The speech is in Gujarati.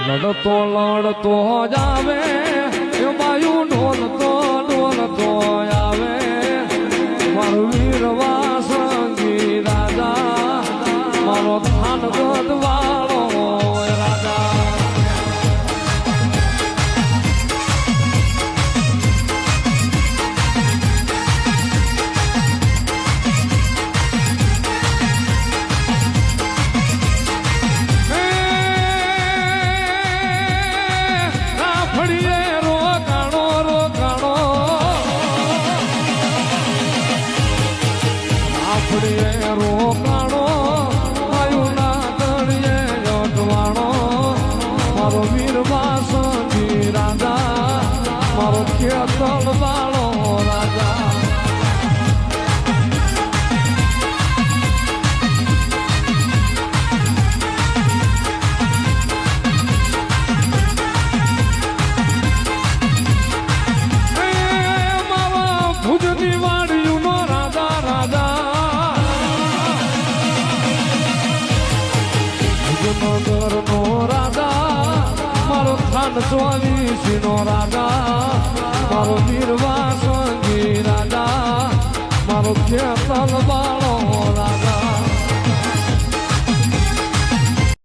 લડતો લડતો જાવે એ બાયુ ઢોલતો ઢોલતો આવે મારો વીરવા સંગી રાજા મારો થાન ગદવાળો રાજા રોકાણો આયુના તળિયે જોટવાણો મારો વીરવા સંગી રાજા મારો ખેતલ વાળો રાજા મારા ભુજની વાડીનો રાજા રાજા નગર નો રાજા મારો ખાન સ્વામી નો રાજા મારો વીરવા સંગી રાજા મારો ખેતલ વાળો